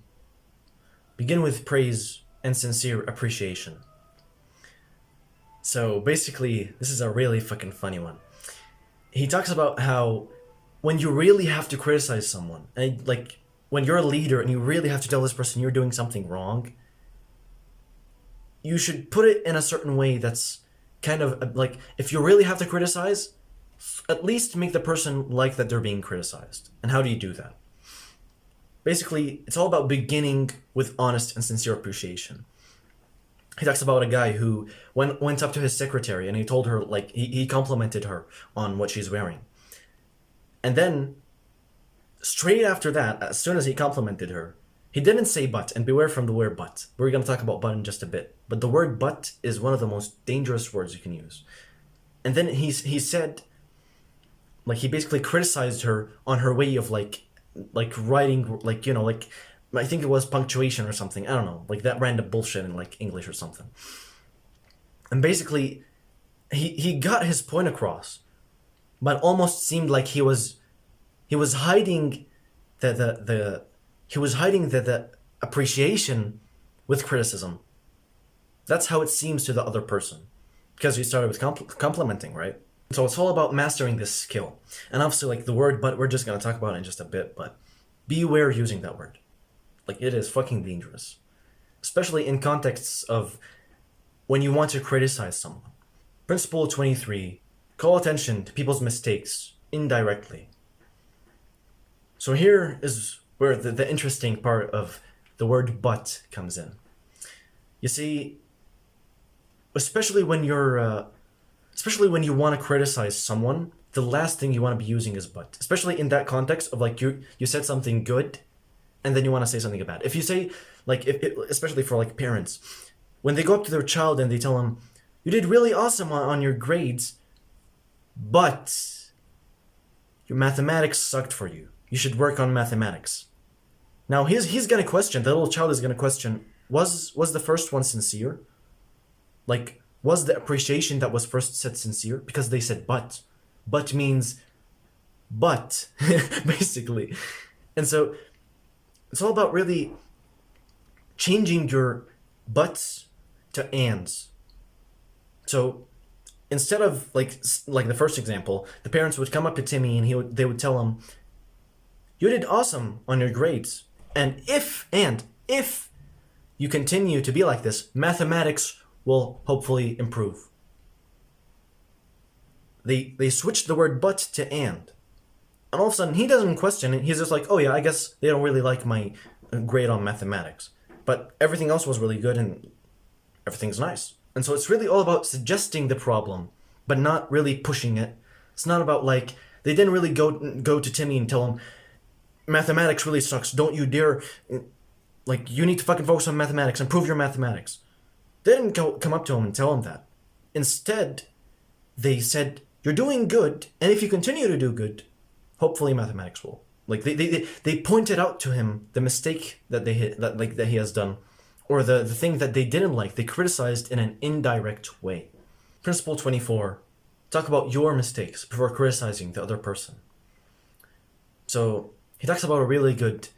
begin with praise and sincere appreciation. So basically, this is a really fucking funny one. He talks about how when you really have to criticize someone, and when you're a leader and you really have to tell this person you're doing something wrong, you should put it in a certain way that's kind of if you really have to criticize, at least make the person like that they're being criticized. And how do you do that? Basically, it's all about beginning with honest and sincere appreciation. He talks about a guy who went up to his secretary and he told her, he complimented her on what she's wearing. And then, straight after that, as soon as he complimented her, he didn't say but, and beware from the word but. We're going to talk about but in just a bit. But the word but is one of the most dangerous words you can use. And then he said, he basically criticized her on her way of writing, I think it was punctuation or something. I don't know, like that random bullshit in like English or something. And basically, he got his point across, but almost seemed like he was hiding the appreciation with criticism. That's how it seems to the other person, because he started with complimenting, right? So it's all about mastering this skill. And obviously, like the word "but," we're just gonna talk about it in just a bit, but beware using that word. Like, it is fucking dangerous, especially in contexts of when you want to criticize someone. Principle 23: call attention to people's mistakes indirectly. So here is where the interesting part of the word "but" comes in. You see, especially when you want to criticize someone, the last thing you want to be using is "but." Especially in that context of like you said something good, and then you want to say something bad. If you say like especially for like parents, when they go up to their child and they tell them, "You did really awesome on your grades, but your mathematics sucked for you. You should work on mathematics." Now he's gonna question. The little child is gonna question: Was the first one sincere? Like, was the appreciation that was first said sincere? Because they said "but." But means but, basically. And so it's all about really changing your buts to ands. So instead of like the first example, the parents would come up to Timmy and they would tell him, "You did awesome on your grades, and if you continue to be like this, mathematics will hopefully improve." They switched the word "but" to "and." And all of a sudden, he doesn't question it. He's just like, "Oh yeah, I guess they don't really like my grade on mathematics. But everything else was really good and everything's nice." And so it's really all about suggesting the problem, but not really pushing it. It's not about like, they didn't really go to Timmy and tell him, "Mathematics really sucks. Don't you dare, like, you need to fucking focus on mathematics, improve your mathematics." They didn't come up to him and tell him that. Instead, they said, "You're doing good, and if you continue to do good, hopefully mathematics will." Like they pointed out to him the mistake that that he has done, or the thing that they didn't like. They criticized in an indirect way. Principle 24: talk about your mistakes before criticizing the other person. So he talks about a really good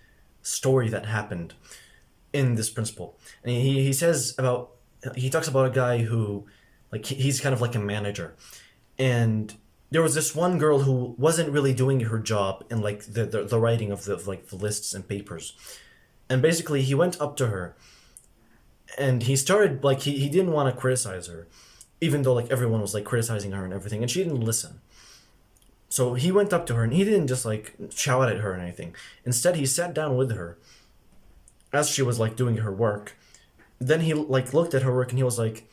story that happened in this principle, and he talks about a guy who, like, he's kind of like a manager, and there was this one girl who wasn't really doing her job in like the writing of the lists and papers. And basically he went up to her and he started like he didn't want to criticize her, even though like everyone was like criticizing her and everything, and she didn't listen. So he went up to her and he didn't just like shout at her or anything. Instead, he sat down with her as she was like doing her work. Then he like looked at her work and he was like,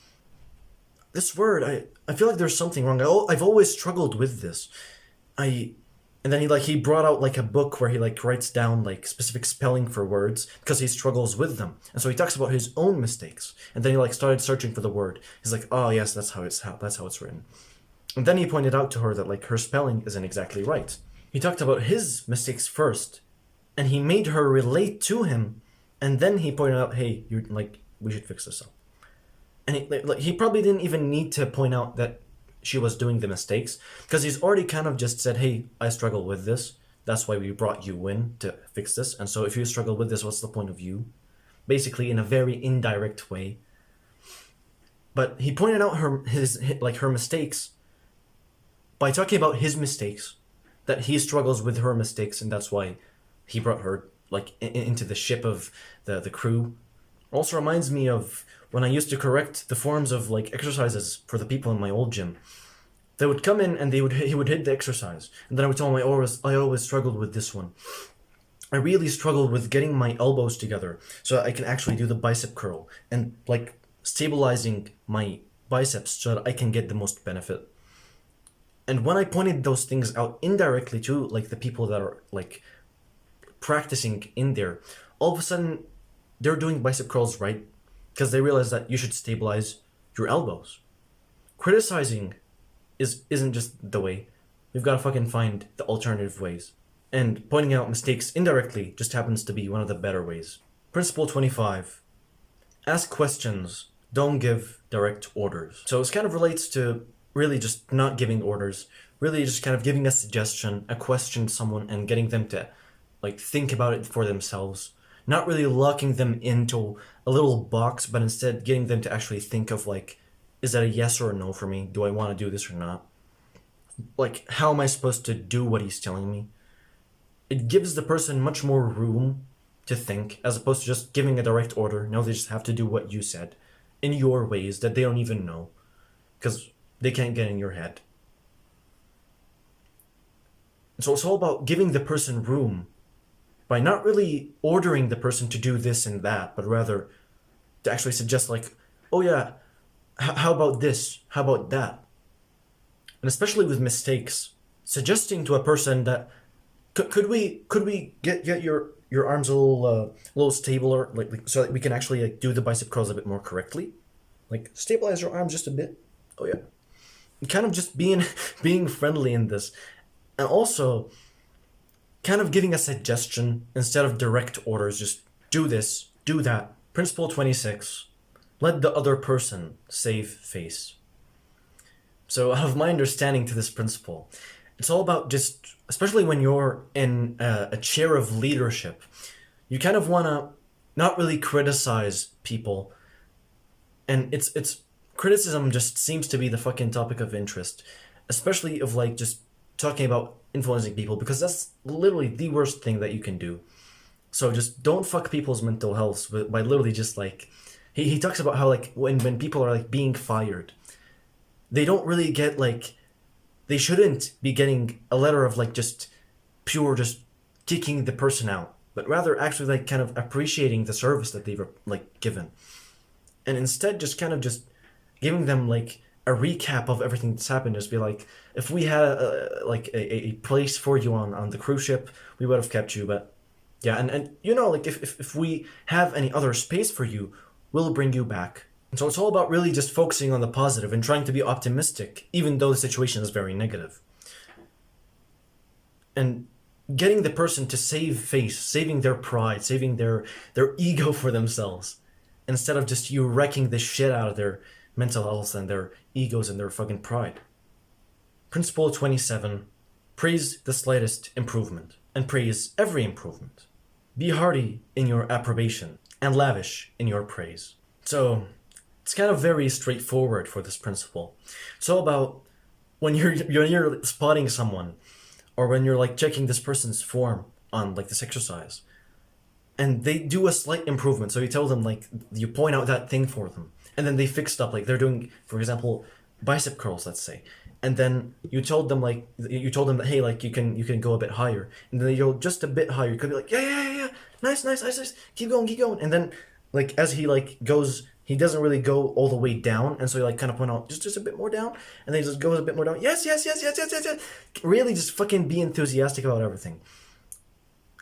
"This word, I feel like there's something wrong. I've always struggled with this. And then he brought out like a book where he like writes down like specific spelling for words because he struggles with them. And so he talks about his own mistakes. And then he like started searching for the word. He's like, "Oh yes, that's how it's written." And then he pointed out to her that like her spelling isn't exactly right. He talked about his mistakes first, and he made her relate to him, and then he pointed out, "Hey, you like we should fix this up." And he probably didn't even need to point out that she was doing the mistakes, because he's already kind of just said, "Hey, I struggle with this. That's why we brought you in to fix this. And so if you struggle with this, what's the point of you?" Basically, in a very indirect way. But he pointed out her mistakes by talking about his mistakes, that he struggles with her mistakes, and that's why he brought her like into the ship of the crew. Also reminds me of when I used to correct the forms of like exercises for the people in my old gym. They would come in and he would hit the exercise, and then I would tell him I always struggled with this one. I really struggled with getting my elbows together so that I can actually do the bicep curl and like stabilizing my biceps so that I can get the most benefit. And when I pointed those things out indirectly to like the people that are like practicing in there, all of a sudden they're doing bicep curls right, because they realize that you should stabilize your elbows. Criticizing isn't just the way. We've got to fucking find the alternative ways. And pointing out mistakes indirectly just happens to be one of the better ways. Principle 25. Ask questions, don't give direct orders. So this kind of relates to really just not giving orders, really just kind of giving a suggestion, a question to someone and getting them to like think about it for themselves. Not really locking them into a little box, but instead getting them to actually think of like, is that a yes or a no for me? Do I want to do this or not? Like, how am I supposed to do what he's telling me? It gives the person much more room to think, as opposed to just giving a direct order. No, they just have to do what you said in your ways that they don't even know, because they can't get in your head. So it's all about giving the person room by not really ordering the person to do this and that, but rather to actually suggest like, oh yeah, how about this? How about that? And especially with mistakes, suggesting to a person that could we get your arms a little stabler, like so that we can actually like do the bicep curls a bit more correctly, like stabilize your arms just a bit. Oh yeah, kind of just being friendly in this, and also kind of giving a suggestion instead of direct orders. Just do this, do that. Principle 26. Let the other person save face. So out of my understanding to this principle, it's all about just, especially when you're in a chair of leadership, you kind of want to not really criticize people. And it's criticism just seems to be the fucking topic of interest, especially of like just talking about influencing people, because that's literally the worst thing that you can do. So just don't fuck people's mental health by literally just like, he talks about how like when people are like being fired, they don't really get like, they shouldn't be getting a letter of like just pure just kicking the person out, but rather actually like kind of appreciating the service that they've like given, and instead just kind of just giving them like a recap of everything that's happened. Just be like, if we had a place for you on the cruise ship, we would have kept you, but yeah, and you know, like if we have any other space for you, we'll bring you back. And so it's all about really just focusing on the positive and trying to be optimistic, even though the situation is very negative. And getting the person to save face, saving their pride, saving their ego for themselves, instead of just you wrecking the shit out of their mental health and their egos and their fucking pride. Principle 27. Praise the slightest improvement and praise every improvement. Be hearty in your approbation and lavish in your praise. So it's kind of very straightforward for this principle. It's all about when you're spotting someone, or when you're like checking this person's form on like this exercise, and they do a slight improvement. So you tell them like, you point out that thing for them, and then they fixed up, like they're doing, for example, bicep curls, let's say, and then you told them that, hey, like you can go a bit higher, and then they go just a bit higher. You could be like, yeah, nice, keep going, and then like as he like goes, he doesn't really go all the way down, and so you like kind of point out just a bit more down, and then he just goes a bit more down. Yes. Really just fucking be enthusiastic about everything.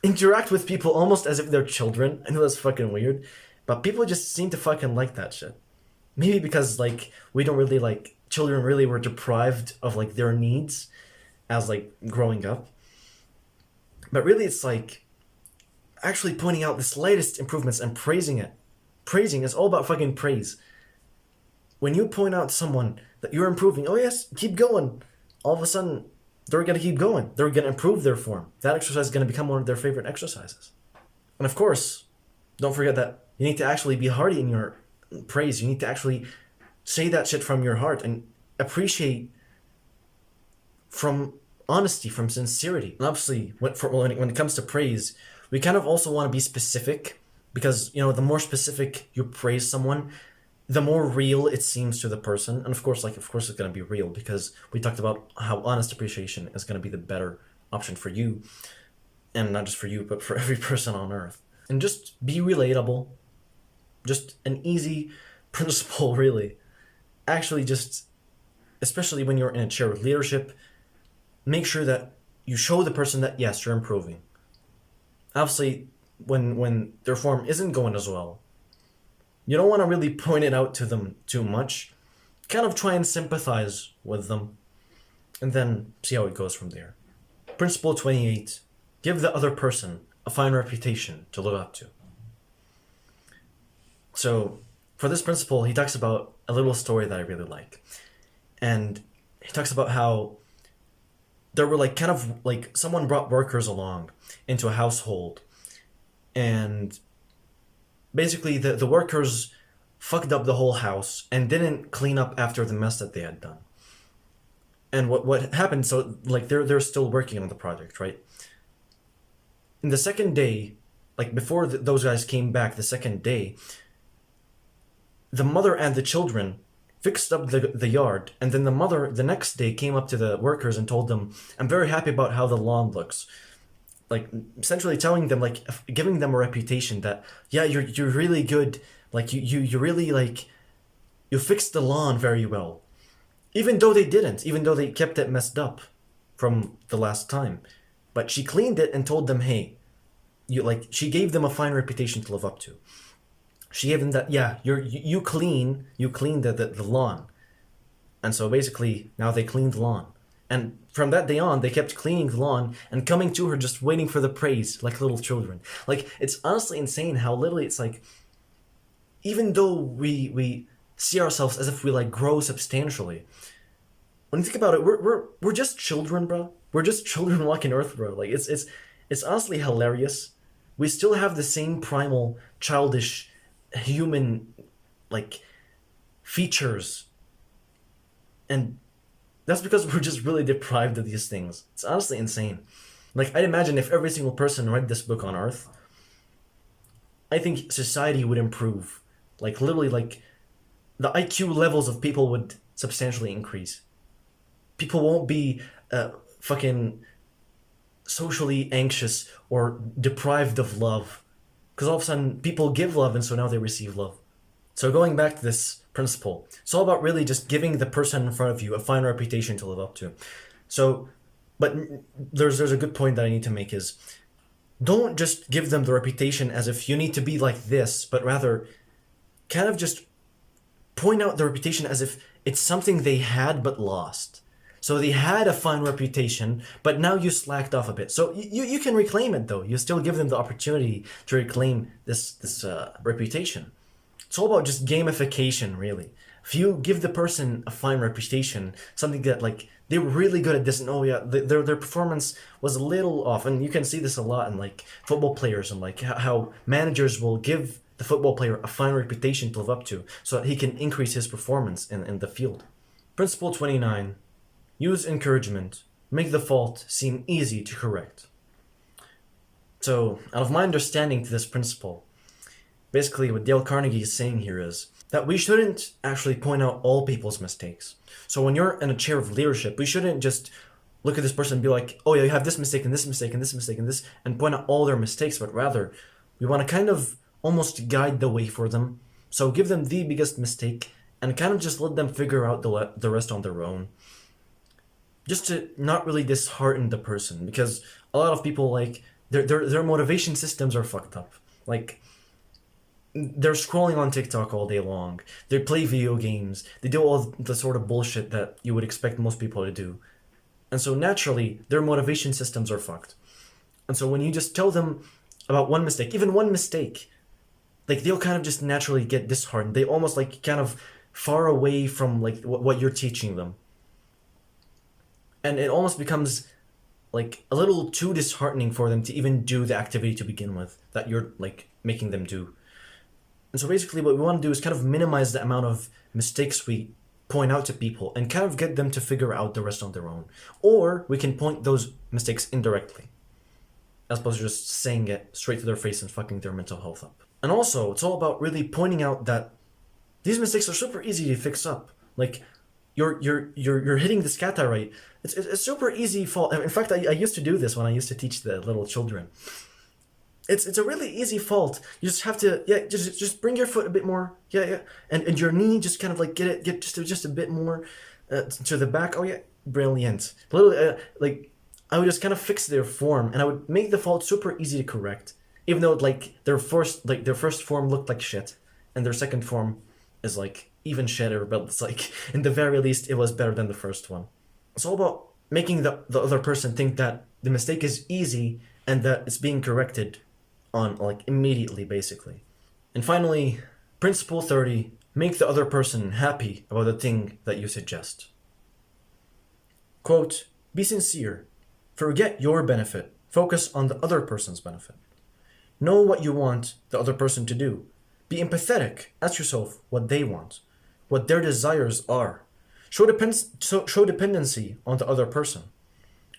Interact with people almost as if they're children. I know that's fucking weird, but people just seem to fucking like that shit. Maybe because like we don't really like, children really were deprived of like their needs as like growing up. But really it's like actually pointing out the slightest improvements and praising it. Praising is all about fucking praise. When you point out to someone that you're improving, oh yes, keep going, all of a sudden they're going to keep going. They're going to improve their form. That exercise is going to become one of their favorite exercises. And of course, don't forget that you need to actually be hearty in your praise. You need to actually say that shit from your heart and appreciate from honesty, from sincerity. And obviously, when it comes to praise, we kind of also want to be specific, because, you know, the more specific you praise someone, the more real it seems to the person. And of course it's going to be real, because we talked about how honest appreciation is going to be the better option for you, and not just for you, but for every person on earth. And just be relatable. Just an easy principle, really. Actually, just, especially when you're in a chair of leadership, make sure that you show the person that, yes, you're improving. Obviously, when their form isn't going as well, you don't want to really point it out to them too much. Kind of try and sympathize with them, and then see how it goes from there. Principle 28. give the other person a fine reputation to live up to. So, for this principle, he talks about a little story that I really like. And he talks about how there were someone brought workers along into a household. And basically the workers fucked up the whole house and didn't clean up after the mess that they had done. And what happened, so they're still working on the project, right? In the second day, before those guys came back the second day, the mother and the children fixed up the yard, and then the mother the next day came up to the workers and told them, I'm very happy about how the lawn looks. Essentially telling them, giving them a reputation that, yeah, you're really good, you really, you fixed the lawn very well. Even though they didn't, even though they kept it messed up from the last time. But she cleaned it and told them, hey, she gave them a fine reputation to live up to. She gave them that, yeah, you clean the lawn. And so basically, now they cleaned the lawn. And from that day on, they kept cleaning the lawn and coming to her just waiting for the praise, like little children. It's honestly insane how literally it's even though we see ourselves as if we grow substantially, when you think about it, we're just children, bro. We're just children walking Earth, bro. It's honestly hilarious. We still have the same primal, childish, human, features. And that's because we're just really deprived of these things. It's honestly insane. I'd imagine if every single person read this book on Earth, I think society would improve. Literally, the IQ levels of people would substantially increase. People won't be fucking socially anxious or deprived of love. Because all of a sudden, people give love, and so now they receive love. So going back to this principle, it's all about really just giving the person in front of you a fine reputation to live up to. So, but there's a good point that I need to make is, don't just give them the reputation as if you need to be like this, but rather kind of just point out the reputation as if it's something they had but lost. So they had a fine reputation, but now you slacked off a bit. So you can reclaim it though. You still give them the opportunity to reclaim this reputation. It's all about just gamification, really. If you give the person a fine reputation, something that they were really good at this, and oh yeah, their performance was a little off, and you can see this a lot in football players and how managers will give the football player a fine reputation to live up to, so that he can increase his performance in the field. Principle 29. Use encouragement. Make the fault seem easy to correct. So, out of my understanding to this principle, basically what Dale Carnegie is saying here is that we shouldn't actually point out all people's mistakes. So when you're in a chair of leadership, we shouldn't just look at this person and be like, oh yeah, you have this mistake and this mistake and this mistake and this, and point out all their mistakes, but rather we want to kind of almost guide the way for them. So give them the biggest mistake and kind of just let them figure out the rest on their own. Just to not really dishearten the person, because a lot of people their motivation systems are fucked up. They're scrolling on TikTok all day long. They play video games. They do all the sort of bullshit that you would expect most people to do. And so naturally, their motivation systems are fucked. And so when you just tell them about one mistake, even one mistake, they'll kind of just naturally get disheartened. They almost kind of far away from what you're teaching them. And it almost becomes a little too disheartening for them to even do the activity to begin with that you're making them do. And so basically what we want to do is kind of minimize the amount of mistakes we point out to people and kind of get them to figure out the rest on their own. Or we can point those mistakes indirectly, as opposed to just saying it straight to their face and fucking their mental health up. And also, it's all about really pointing out that these mistakes are super easy to fix up. You're hitting the scata right. It's super easy fault. In fact, I used to do this when I used to teach the little children. It's a really easy fault. You just have to just bring your foot a bit more, and your knee just kind of get just a bit more to the back. Oh yeah, brilliant. Literally, I would just kind of fix their form, and I would make the fault super easy to correct, even though their first form looked like shit, and their second form is even shitter, but it's in the very least it was better than the first one. It's all about making the other person think that the mistake is easy and that it's being corrected on like immediately, basically. And finally, principle 30, make the other person happy about the thing that you suggest. Quote, be sincere. Forget your benefit. Focus on the other person's benefit. Know what you want the other person to do. Be empathetic. Ask yourself what they want, what their desires are. Show dependency on the other person.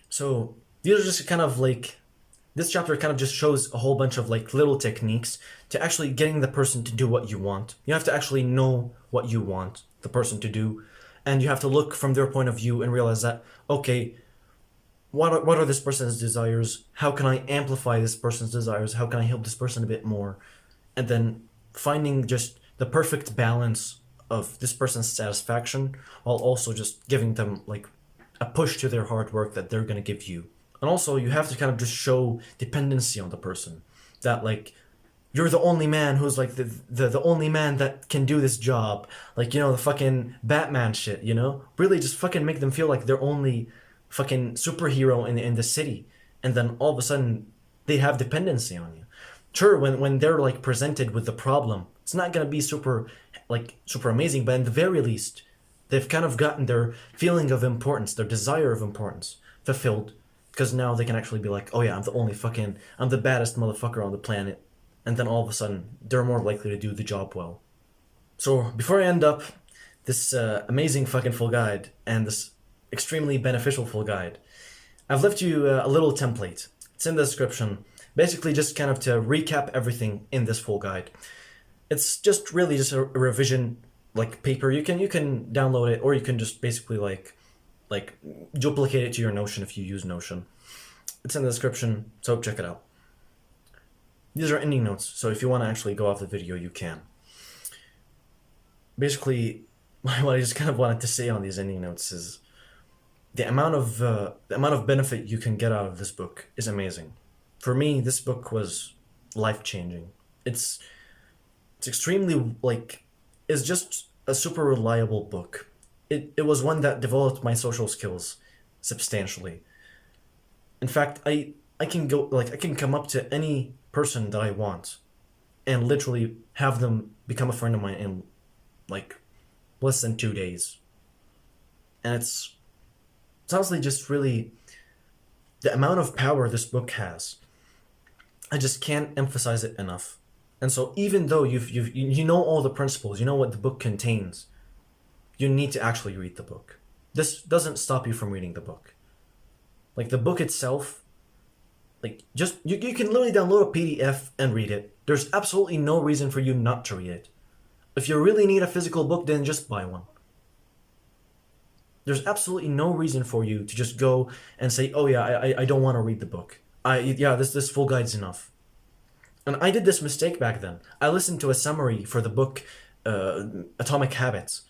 So these are just kind of like, this chapter kind of just shows a whole bunch of like little techniques to actually getting the person to do what you want. You have to actually know what you want the person to do, and you have to look from their point of view and realize that, okay, what are this person's desires? How can I amplify this person's desires? How can I help this person a bit more? And then finding just the perfect balance of this person's satisfaction while also just giving them like a push to their hard work that they're going to give you. And also you have to kind of just show dependency on the person, that like you're the only man who's like the only man that can do this job, like, you know, the fucking Batman shit, you know, really just fucking make them feel like they're only fucking superhero in the city, and then all of a sudden they have dependency on you. Sure, when they're like presented with the problem, it's not gonna be super amazing, but in the very least they've kind of gotten their feeling of importance, their desire of importance fulfilled, because now they can actually be like, oh yeah, I'm the baddest motherfucker on the planet, and then all of a sudden they're more likely to do the job well. So before I end up this amazing fucking full guide and this extremely beneficial full guide, I've left you a little template. It's in the description. Basically just kind of to recap everything in this full guide. It's just really just a revision like paper. You can download it, or you can just basically like duplicate it to your Notion if you use Notion. It's in the description, so check it out. These are ending notes, so if you want to actually go off the video, you can. Basically, what I just kind of wanted to say on these ending notes is the amount of benefit you can get out of this book is amazing. For me, this book was life-changing. It's extremely it's just a super reliable book. It was one that developed my social skills substantially. In fact, I can come up to any person that I want and literally have them become a friend of mine in like less than 2 days. And it's honestly just really the amount of power this book has. I just can't emphasize it enough. And so even though you know all the principles, you know what the book contains, you need to actually read the book. This doesn't stop you from reading the book. Like the book itself, like just you can literally download a PDF and read it. There's absolutely no reason for you not to read it. If you really need a physical book, then just buy one. There's absolutely no reason for you to just go and say, oh yeah, I don't want to read the book. This full guide's enough. And I did this mistake back then. I listened to a summary for the book Atomic Habits,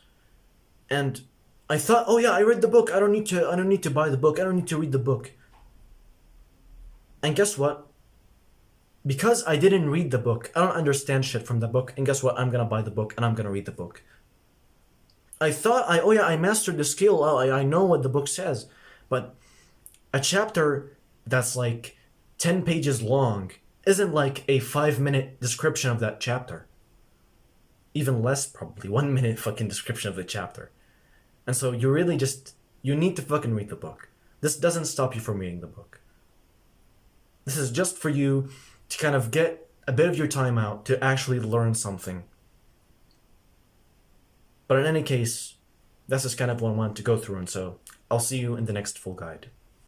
and I thought, oh yeah, I read the book. I don't need to buy the book. I don't need to read the book. And guess what? Because I didn't read the book, I don't understand shit from the book. And guess what? I'm gonna buy the book and I'm gonna read the book. I thought, I mastered the skill. I know what the book says, but a chapter that's like 10 pages long isn't like a 5-minute description of that chapter. Even less, probably 1 minute fucking description of the chapter. And so you really you need to fucking read the book. This doesn't stop you from reading the book. This is just for you to kind of get a bit of your time out to actually learn something. But in any case, that's just kind of what I wanted to go through, and so I'll see you in the next full guide.